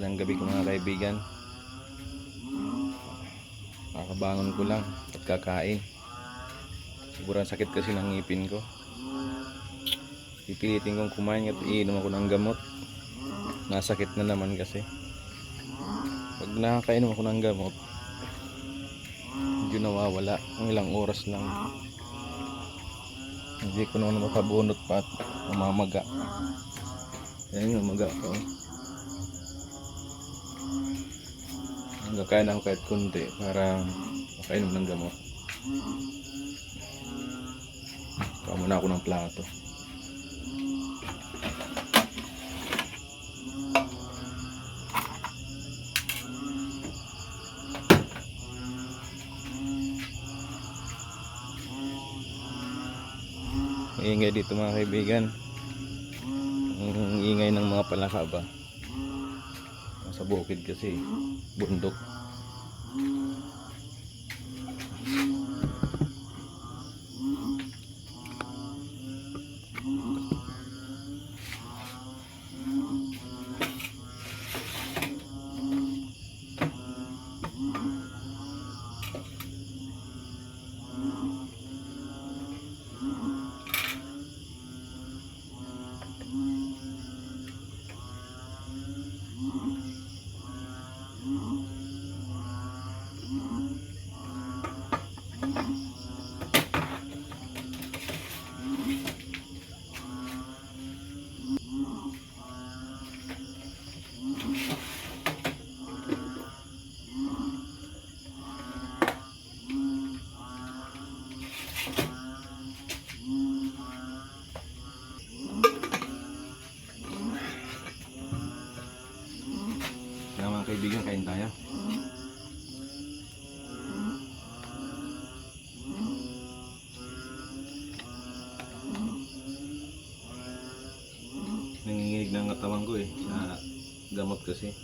Magandang gabi ko mga kaibigan. Kakabangon ko lang at kakain. Sobrang sakit kasi ng ngipin ko. Pipilitin kong kumain at iinom ako ng gamot. Nasakit na naman kasi. Pag nakakainom ako ng gamot, medyo nawawala. Ang ilang oras lang. Hindi ko naman makabunot pa at mamamaga. Ayan yung maga ko. Kakain ako kahit kunti para makainom ng gamot. Kuha muna ako ng plato. Maingay dito mga kaibigan. Ang ingay ng mga palaka ba. Sa bukid kasi bundok. Mga kaibigan, kain tayo. Nanginginig ng katawan ko sa gamot kasi.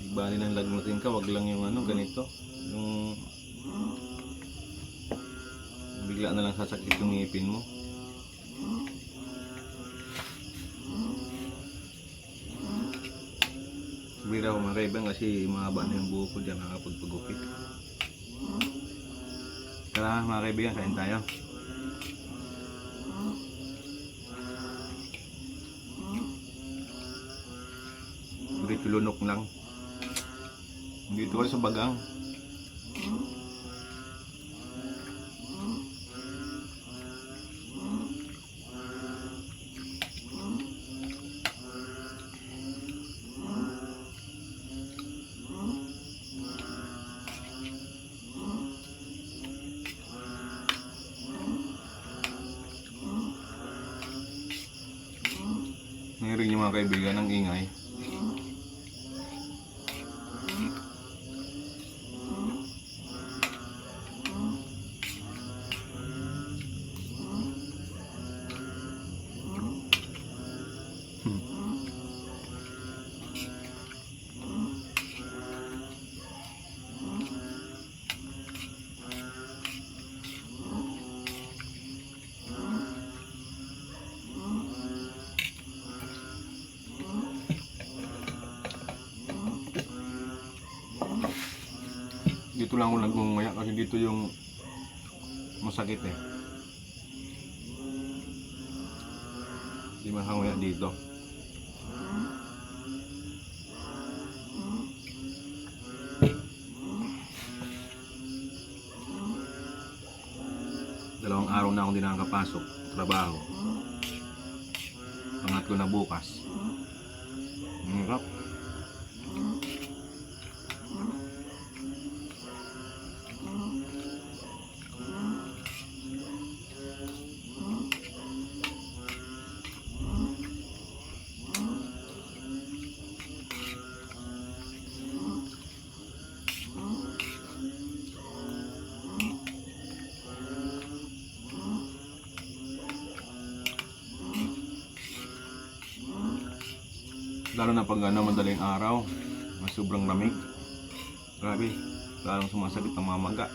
Ibali ng lagnatin ka, wag lang yung ganito. Yung bigla na lang sasakit yung ngipin mo. Bira ako mga kaibigan kasi mahaba na yung buhok ko dyan nakapagpagupit. Tara mga kaibigan, kain tayo. Dito lunok lang. Dito kasi sa bagang. Narinig niyo mga kaibigan ang ingay. Dito lang ako nagmumaya kasi dito yung masakit Di mahangaya dito. Dalawang araw na akong di nakakapasok trabaho. Pangatlo na bukas. Hirap. Lalo na pag madaling araw, sobrang lamig. Grabe, lalong sumasakit ang mamaga.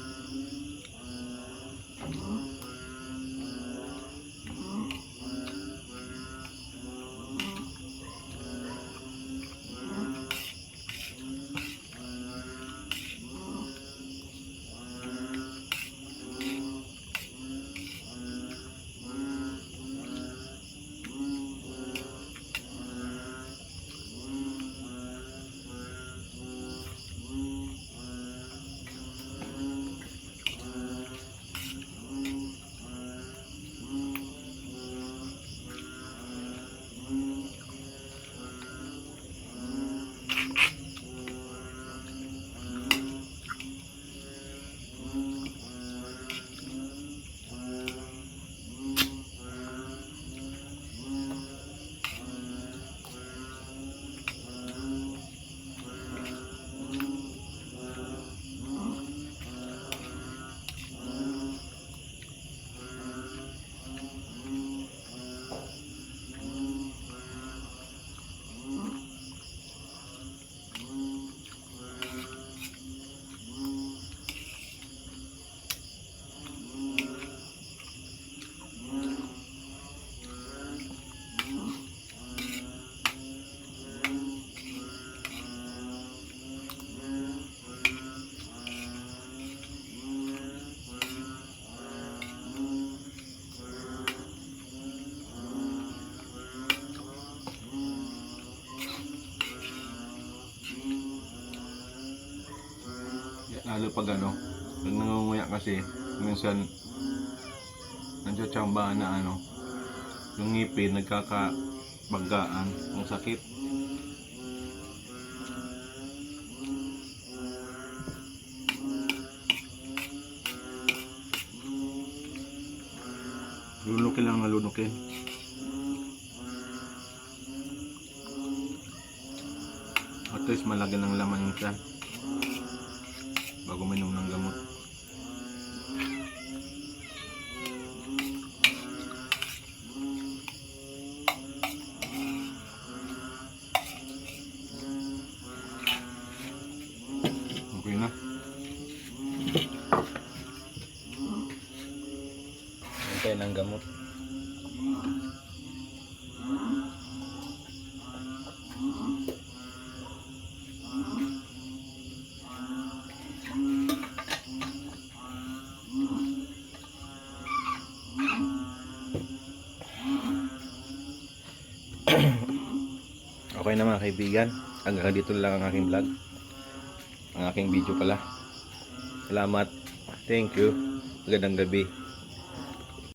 pag ano, pag nangunguya kasi, minsan nandiyatsamba na ano, yung ngipin nagkakabanggaan, ang sakit. Lunukin lang na lunukin. At least malagyan ng laman yung tiyan bago minom ng gamot. Okay na. Hintay ng gamot. Okay na mga kaibigan, hanggang dito lang ang aking vlog, ang aking video pala. Salamat, thank you, magandang gabi.